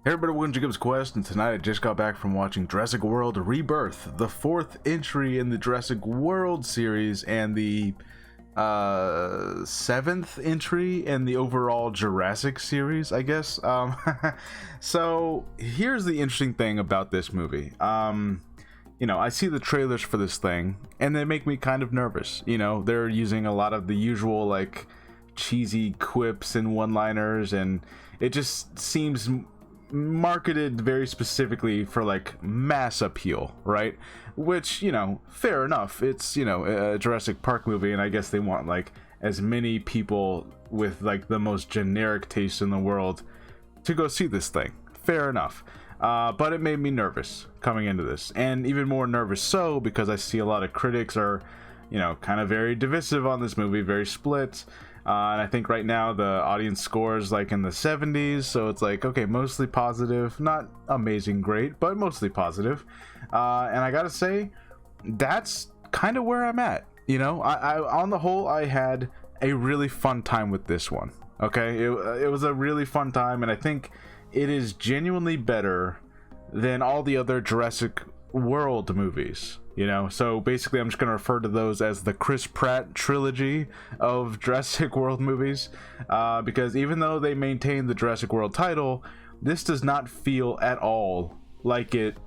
Hey everybody, welcome to Jacob's Quest, and tonight I just got back from watching Jurassic World Rebirth, the fourth entry in the Jurassic World series and the seventh entry in the overall Jurassic series, I guess. So here's the interesting thing about this movie. I see the trailers for this thing and they make me kind of nervous. They're using a lot of the usual like cheesy quips and one-liners, and it just seems marketed very specifically for like mass appeal, right? Which, fair enough. It's, a Jurassic Park movie, and I guess they want like as many people with like the most generic taste in the world to go see this thing. Fair enough. But it made me nervous coming into this, and even more nervous so because I see a lot of critics are, kind of very divisive on this movie, very split. And I think right now the audience scores like in the 70s, so it's like, okay, mostly positive, not amazing great, but mostly positive. And I gotta say, that's kind of where I'm at. I on the whole, I had a really fun time with this one. Okay, it was a really fun time, and I think it is genuinely better than all the other Jurassic World movies. So basically I'm just going to refer to those as the Chris Pratt trilogy of Jurassic World movies, because even though they maintain the Jurassic World title, this does not feel at all like it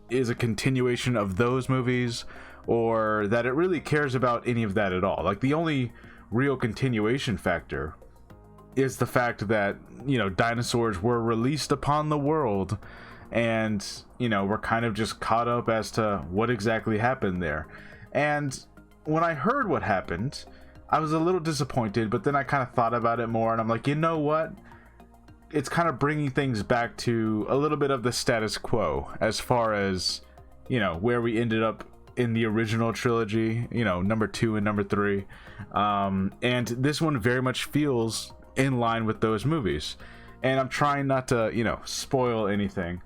is a continuation of those movies, or that it really cares about any of that at all. Like, the only real continuation factor is the fact that, dinosaurs were released upon the world, and we're kind of just caught up as to what exactly happened there. And when I heard what happened, I was a little disappointed, but then I kind of thought about it more, and I'm like, you know what, it's kind of bringing things back to a little bit of the status quo as far as where we ended up in the original trilogy, number 2 and number 3, and this one very much feels in line with those movies. And I'm trying not to spoil anything,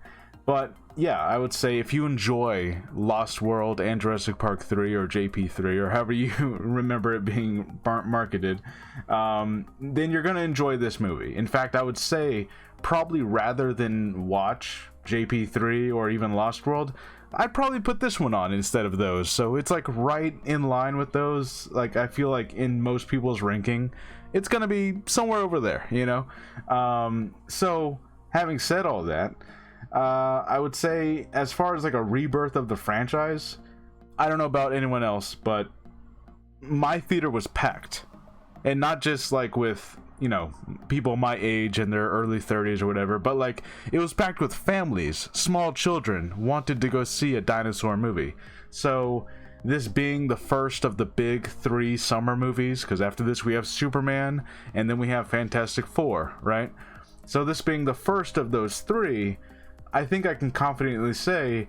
but yeah, I would say if you enjoy Lost World and Jurassic Park 3, or JP3, or however you remember it being marketed, then you're gonna enjoy this movie. In fact, I would say probably rather than watch JP3 or even Lost World, I'd probably put this one on instead of those. So it's like right in line with those. Like, I feel like in most people's ranking, it's gonna be somewhere over there, So having said all that, I would say as far as like a rebirth of the franchise, I don't know about anyone else, but my theater was packed. And not just like with people my age in their early 30s or whatever, but like it was packed with families, small children wanted to go see a dinosaur movie. So this being the first of the big 3 summer movies, because after this we have Superman and then we have Fantastic Four, right? So this being the first of those 3, I think I can confidently say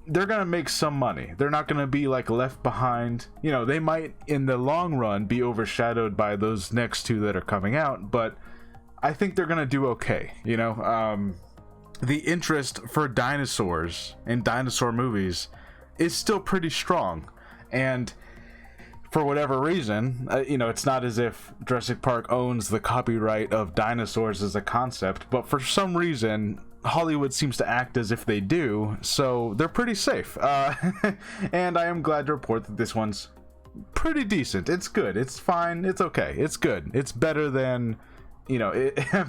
they're gonna make some money. They're not gonna be like left behind. They might in the long run be overshadowed by those next 2 that are coming out, but I think they're gonna do okay. The interest for dinosaurs and dinosaur movies is still pretty strong, and for whatever reason, it's not as if Jurassic Park owns the copyright of dinosaurs as a concept, but for some reason Hollywood seems to act as if they do, so they're pretty safe. And I am glad to report that this one's pretty decent. It's good, it's fine, it's okay, it's good. It's better than,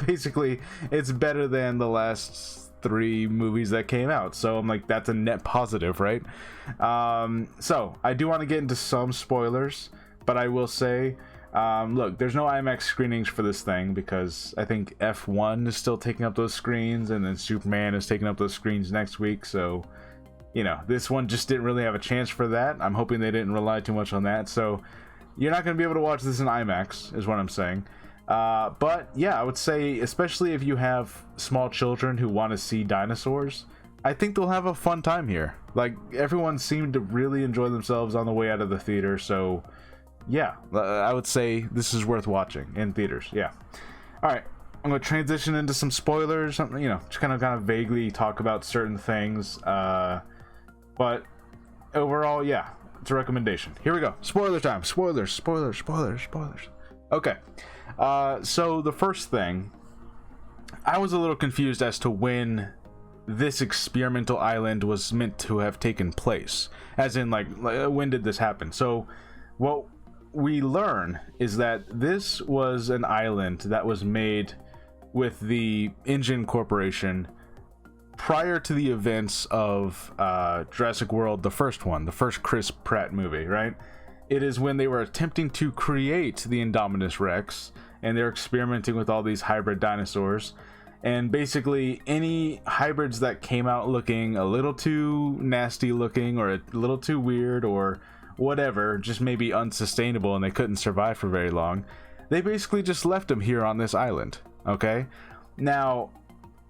basically it's better than the last 3 movies that came out, so I'm like, that's a net positive, right? So I do want to get into some spoilers, but I will say, look, there's no IMAX screenings for this thing because I think F1 is still taking up those screens, and then Superman is taking up those screens next week, so this one just didn't really have a chance for that. I'm hoping they didn't rely too much on that, so you're not going to be able to watch this in IMAX is what I'm saying. But yeah, I would say, especially if you have small children who want to see dinosaurs, I think they'll have a fun time here. Like, everyone seemed to really enjoy themselves on the way out of the theater, so yeah, I would say this is worth watching in theaters. Yeah. All right, I'm going to transition into some spoilers, just kind of vaguely talk about certain things, but overall, yeah, it's a recommendation. Here we go. Spoiler time. Spoilers. Okay. So the first thing I was a little confused as to when this experimental island was meant to have taken place, as in like when did this happen. So what we learn is that this was an island that was made with the Engine Corporation prior to the events of Jurassic World, the first one, the first Chris Pratt movie, right? It is when they were attempting to create the Indominus Rex, and they're experimenting with all these hybrid dinosaurs. And basically, any hybrids that came out looking a little too nasty looking, or a little too weird, or whatever, just maybe unsustainable, and they couldn't survive for very long, they basically just left them here on this island, okay? Now,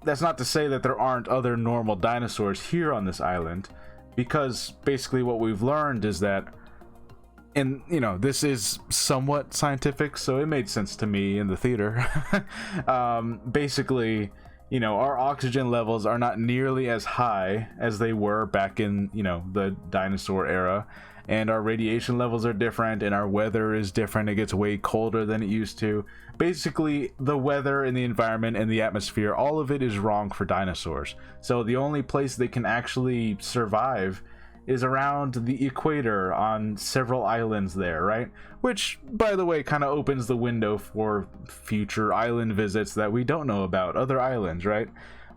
that's not to say that there aren't other normal dinosaurs here on this island, because basically what we've learned is that, and you know, this is somewhat scientific, so it made sense to me in the theater. Basically, you know, our oxygen levels are not nearly as high as they were back in, you know, the dinosaur era, and our radiation levels are different, and our weather is different. It gets way colder than it used to. Basically, the weather and the environment and the atmosphere, all of it is wrong for dinosaurs. So the only place they can actually survive is around the equator on several islands there, right? Which, by the way, kind of opens the window for future island visits that we don't know about, other islands, right?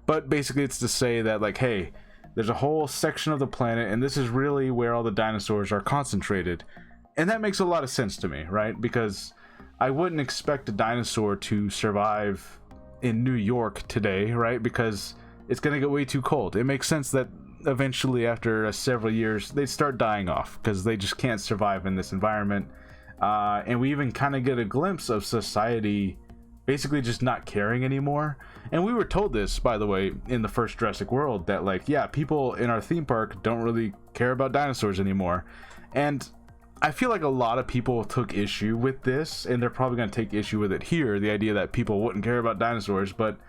But basically it's to say that, like, hey, there's a whole section of the planet, and this is really where all the dinosaurs are concentrated. And that makes a lot of sense to me, right? Because I wouldn't expect a dinosaur to survive in New York today, right? Because it's going to get way too cold. It makes sense that eventually, after several years, they start dying off because they just can't survive in this environment. And we even kind of get a glimpse of society basically just not caring anymore. And we were told this, by the way, in the first Jurassic World, that, like, yeah, people in our theme park don't really care about dinosaurs anymore. And I feel like a lot of people took issue with this, and they're probably going to take issue with it here, the idea that people wouldn't care about dinosaurs. But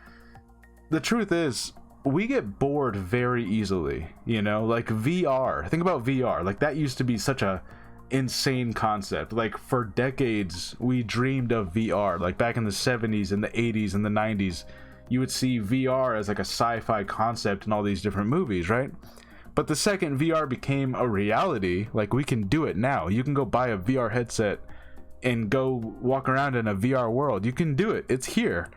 the truth is, we get bored very easily, you know? Like VR, think about VR. Like, that used to be such a insane concept. Like, for decades we dreamed of VR. Like back in the 70s and the 80s and the 90s, you would see VR as like a sci-fi concept in all these different movies, right? But the second VR became a reality, like, we can do it now. You can go buy a VR headset and go walk around in a VR world. You can do it. It's here.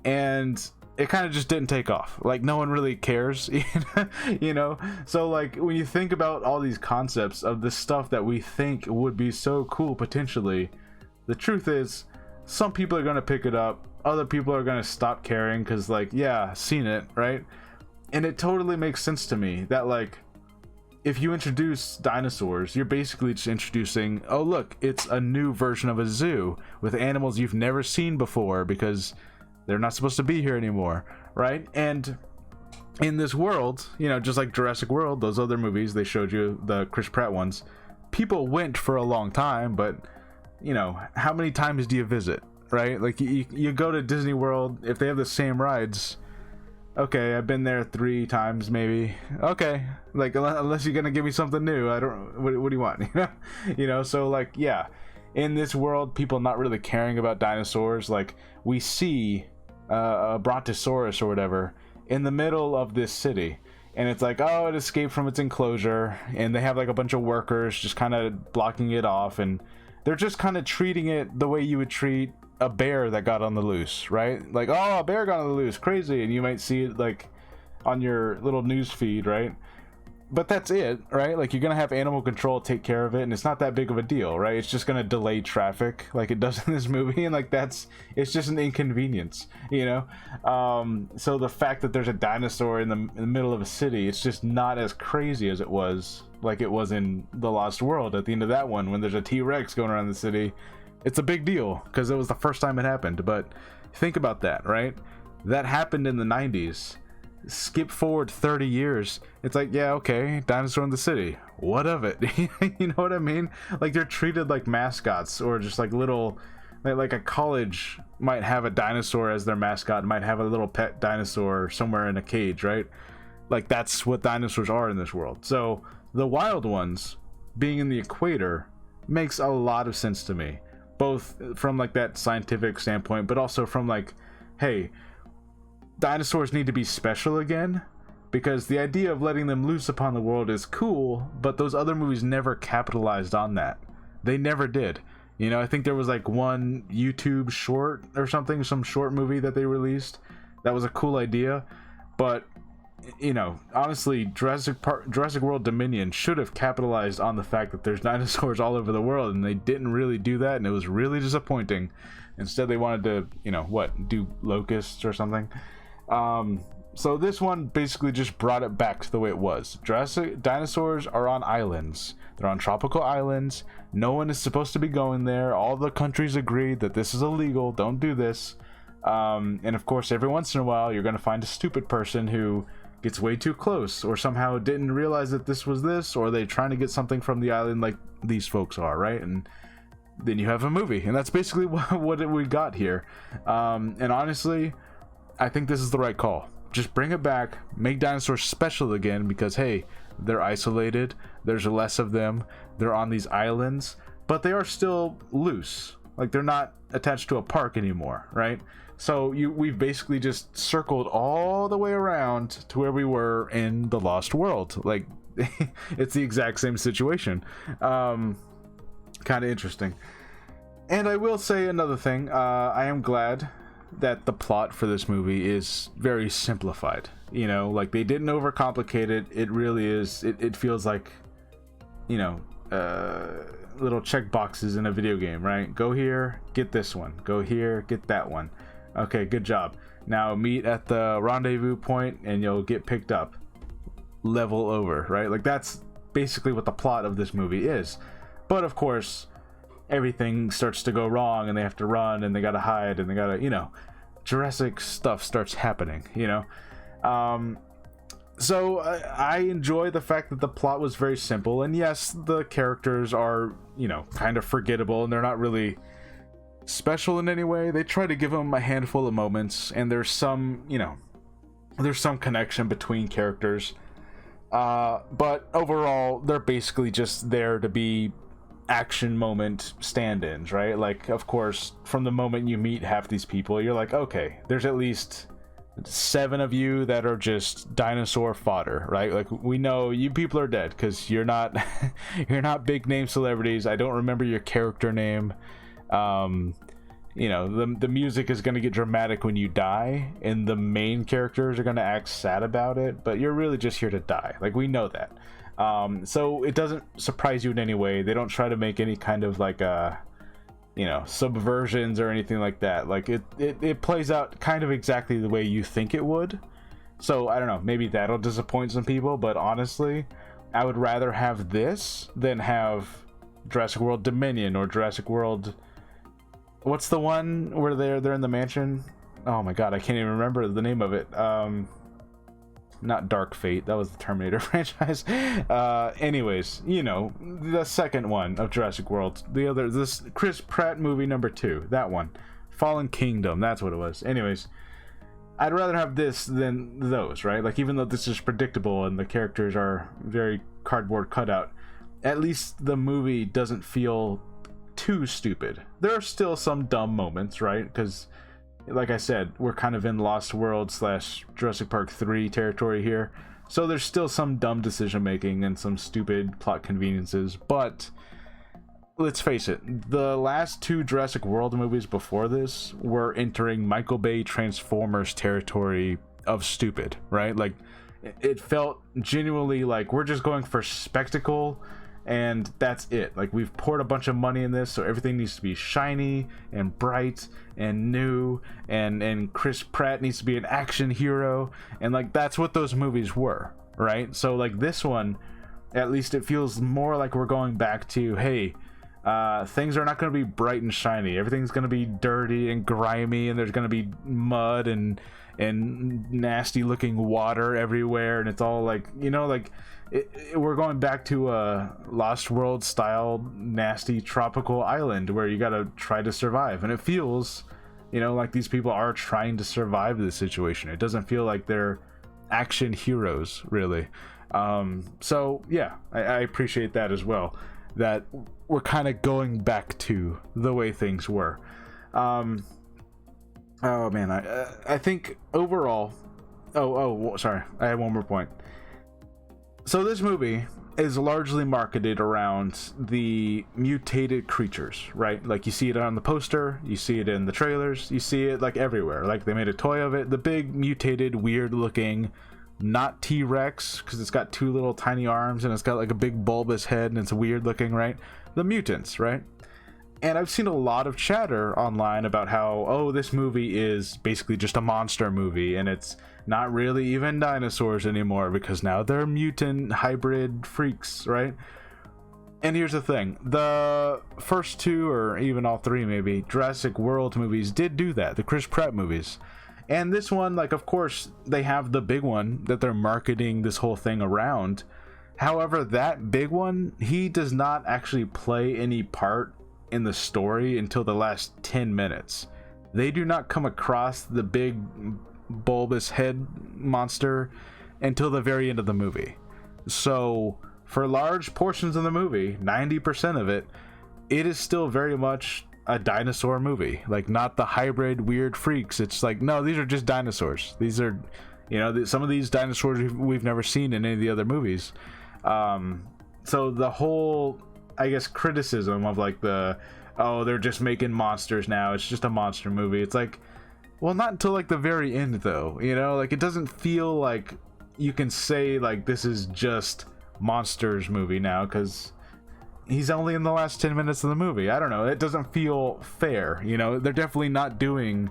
And it kind of just didn't take off. Like, no one really cares, you know? So, like, when you think about all these concepts of the stuff that we think would be so cool potentially, the truth is, some people are going to pick it up, other people are going to stop caring because, like, yeah, seen it, right? And it totally makes sense to me that, like, if you introduce dinosaurs, you're basically just introducing, oh, look, it's a new version of a zoo with animals you've never seen before because they're not supposed to be here anymore, right? And in this world, you know, just like Jurassic World, those other movies they showed you, the Chris Pratt ones, people went for a long time, but, you know, how many times do you visit, right? Like, you go to Disney World, if they have the same rides, okay, I've been there 3 times maybe. Okay, like, unless you're gonna give me something new, I don't. What do you want? You know. So, like, yeah, in this world, people not really caring about dinosaurs. Like, we see a brontosaurus or whatever in the middle of this city, and it's like, oh, it escaped from its enclosure, and they have like a bunch of workers just kind of blocking it off, and they're just kind of treating it the way you would treat a bear that got on the loose, right? Like, oh, a bear got on the loose, crazy. And you might see it like on your little news feed, right? But that's it, right? Like, you're gonna have animal control take care of it, and it's not that big of a deal, right? It's just gonna delay traffic like it does in this movie, and like, it's just an inconvenience, you know? So the fact that there's a dinosaur in the middle of a city, it's just not as crazy as it was, like it was in The Lost World at the end of that one, when there's a T-Rex going around the city. It's a big deal because it was the first time it happened. But think about that, right? That happened in the 90s. Skip forward 30 years, it's like, yeah, okay, dinosaur in the city, what of it? You know what I mean? Like, they're treated like mascots, or just like little, like a college might have a dinosaur as their mascot, might have a little pet dinosaur somewhere in a cage, right? Like, that's what dinosaurs are in this world. So the wild ones being in the equator makes a lot of sense to me, both from like that scientific standpoint, but also from like, hey, dinosaurs need to be special again, because the idea of letting them loose upon the world is cool, but those other movies never capitalized on that. They never did. You know, I think there was like one YouTube short or something, some short movie that they released that was a cool idea, but you know, honestly, Jurassic World Dominion should have capitalized on the fact that there's dinosaurs all over the world, and they didn't really do that, and it was really disappointing. Instead, they wanted to, you know, do locusts or something. So this one basically just brought it back to the way it was. Dinosaurs are on islands. They're on tropical islands. No one is supposed to be going there. All the countries agreed that this is illegal. Don't do this. And of course, every once in a while, you're going to find a stupid person who gets way too close, or somehow didn't realize that this was this, or they're trying to get something from the island like these folks are, right? And then you have a movie, and that's basically what we got here. And honestly, I think this is the right call. Just bring it back, make dinosaurs special again, because hey, they're isolated, there's less of them, they're on these islands, but they are still loose. Like, they're not attached to a park anymore, right? So we've basically just circled all the way around to where we were in the Lost World. Like, it's the exact same situation. Kind of interesting. And I will say another thing. I am glad that the plot for this movie is very simplified. You know, like, they didn't overcomplicate it. It really is. It feels like, you know, little check boxes in a video game, right? Go here, get this one. Go here, get that one. Okay, good job. Now meet at the rendezvous point and you'll get picked up. Level over, right? Like, that's basically what the plot of this movie is. But of course, everything starts to go wrong, and they have to run, and they gotta hide, and they gotta, you know, Jurassic stuff starts happening, you know? So I enjoy the fact that the plot was very simple, and yes, the characters are, you know, kind of forgettable, and they're not really special in any way. They try to give them a handful of moments, and there's some, you know, there's some connection between characters, but overall, they're basically just there to be action moment stand-ins, right? Like, of course, from the moment you meet half these people, you're like, okay, there's at least 7 of you that are just dinosaur fodder, right? Like, we know you people are dead because you're not you're not big name celebrities. I don't remember your character name. You know, the music is going to get dramatic when you die, and the main characters are going to act sad about it, but you're really just here to die. Like, we know that. So it doesn't surprise you in any way. They don't try to make any kind of like you know, subversions or anything like that. Like, it plays out kind of exactly the way you think it would. So I don't know, maybe that'll disappoint some people, but honestly, I would rather have this than have Jurassic World Dominion or Jurassic World, what's the one where they're in the mansion? Oh my god, I can't even remember the name of it. Not Dark Fate, that was the Terminator franchise. Anyways, you know, the second one of Jurassic World, this Chris Pratt movie number 2, that one, Fallen Kingdom, that's what it was. Anyways, I'd rather have this than those, right? Like, even though this is predictable and the characters are very cardboard cutout, at least the movie doesn't feel too stupid. There are still some dumb moments, right? Because, like I said, we're kind of in Lost World / Jurassic Park 3 territory here. So there's still some dumb decision making and some stupid plot conveniences. But let's face it, the last 2 Jurassic World movies before this were entering Michael Bay Transformers territory of stupid, right? Like, it felt genuinely like we're just going for spectacle, and that's it. Like, we've poured a bunch of money in this, so everything needs to be shiny and bright and new, and Chris Pratt needs to be an action hero, and like, that's what those movies were, right? So like, this one, at least it feels more like we're going back to, hey, things are not going to be bright and shiny. Everything's going to be dirty and grimy, and there's going to be mud and nasty looking water everywhere, and it's all like, you know, like, we're going back to a Lost World style nasty tropical island where you gotta try to survive, and it feels, you know, like these people are trying to survive this situation. It doesn't feel like they're action heroes, really. So yeah, I appreciate that as well, that we're kind of going back to the way things were. Oh man, I think overall. Sorry, I had one more point. So this movie is largely marketed around the mutated creatures, right? Like you see it on the poster, you see it in the trailers, you see it like everywhere. Like they made a toy of it. The big mutated, weird looking, not T-Rex because it's got two little tiny arms and it's got like a big bulbous head and it's weird looking, right? The mutants, right? And I've seen a lot of chatter online about how, oh, this movie is basically just a monster movie and it's not really even dinosaurs anymore because now they're mutant hybrid freaks, right? And here's the thing, the first two, or even all three maybe, Jurassic World movies did do that, the Chris Pratt movies. And this one, like, of course, they have the big one that they're marketing this whole thing around. However, that big one, he does not actually play any part in the story until the last 10 minutes. They do not come across the big bulbous head monster until the very end of the movie. So for large portions of the movie, 90% of it, it is still very much a dinosaur movie. Like, not the hybrid weird freaks. It's like, no, these are just dinosaurs. These are, you know, some of these dinosaurs we've never seen in any of the other movies. So the whole, I guess, criticism of like oh, they're just making monsters now, it's just a monster movie. It's like, well, not until like the very end though, you know? Like, it doesn't feel like you can say like this is just monsters movie now because he's only in the last 10 minutes of the movie. I don't know, it doesn't feel fair, you know? They're definitely not doing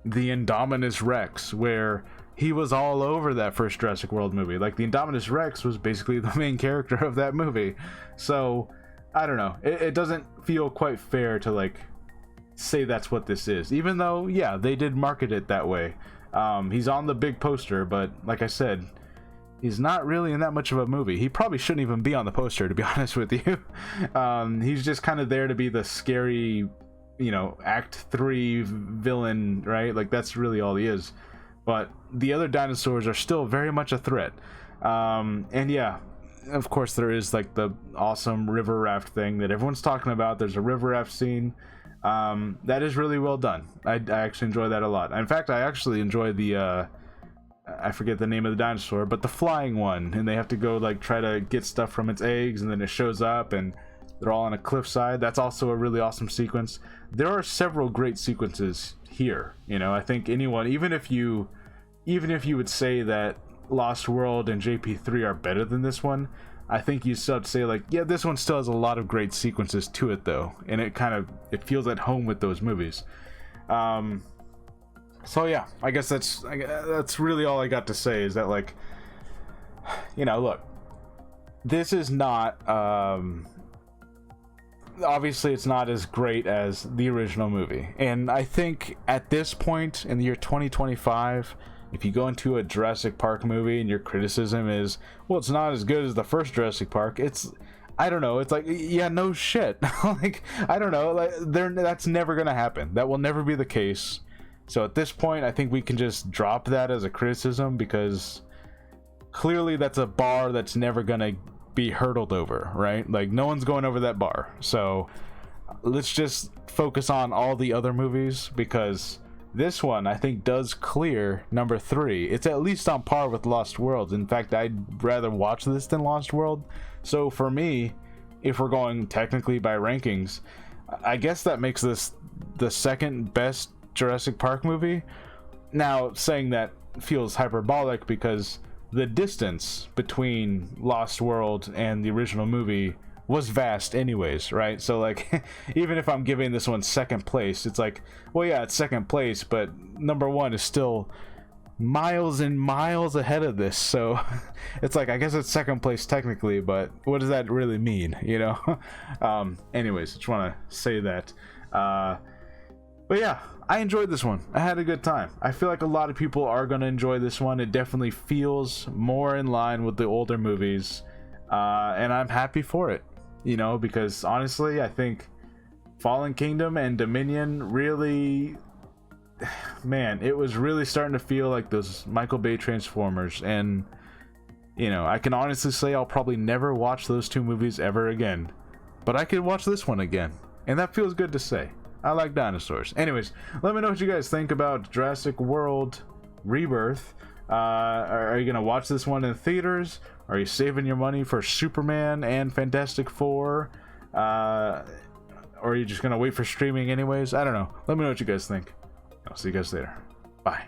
the Indominus Rex where he was all over that first Jurassic World movie. Like, the Indominus Rex was basically the main character of that movie. So I don't know, it doesn't feel quite fair to like say that's what this is, even though, yeah, they did market it that way. He's on the big poster, but like I said, he's not really in that much of a movie. He probably shouldn't even be on the poster, to be honest with you. He's just kind of there to be the scary, you know, Act 3 villain, right? Like, that's really all he is. But the other dinosaurs are still very much a threat. And yeah, of course there is like the awesome river raft thing that everyone's talking about. There's a river raft scene that is really well done. I actually enjoy that a lot. In fact, I actually enjoy the I forget the name of the dinosaur, but the flying one, and they have to go like try to get stuff from its eggs, and then it shows up and they're all on a cliffside. That's also a really awesome sequence. There are several great sequences here, you know. I think anyone, even if you would say that Lost World and JP3 are better than this one, I think you still have to say like, yeah, this one still has a lot of great sequences to it though, and it feels at home with those movies. So yeah, I guess that's really all I got to say, is that, like, you know, look, this is not obviously it's not as great as the original movie, and I think at this point in the year 2025, if you go into a Jurassic Park movie and your criticism is, well, it's not as good as the first Jurassic Park, I don't know, it's like, yeah, no shit. Like, I don't know, like, that's never gonna happen. That will never be the case. So at this point, I think we can just drop that as a criticism, because clearly that's a bar that's never gonna be hurdled over, right? Like, no one's going over that bar. So let's just focus on all the other movies, because this one, I think, does clear number 3. It's at least on par with Lost World. In fact, I'd rather watch this than Lost World. So for me, if we're going technically by rankings, I guess that makes this the second best Jurassic Park movie. Now, saying that feels hyperbolic because the distance between Lost World and the original movie was vast anyways, right? So like, even if I'm giving this one second place, it's like, well, yeah, it's second place, but number 1 is still miles and miles ahead of this. So it's like, I guess it's second place technically, but what does that really mean, you know? Anyways, just want to say that. But yeah, I enjoyed this one. I had a good time. I feel like a lot of people are going to enjoy this one. It definitely feels more in line with the older movies, and I'm happy for it, you know, because honestly, I think Fallen Kingdom and Dominion really, man, it was really starting to feel like those Michael Bay Transformers. And, you know, I can honestly say I'll probably never watch those two movies ever again, but I could watch this one again, and that feels good to say. I like dinosaurs. Anyways, let me know what you guys think about Jurassic World Rebirth. Are you gonna watch this one in theaters? Are you saving your money for Superman and Fantastic Four? Or are you just gonna wait for streaming anyways? I don't know. Let me know what you guys think. I'll see you guys later. Bye.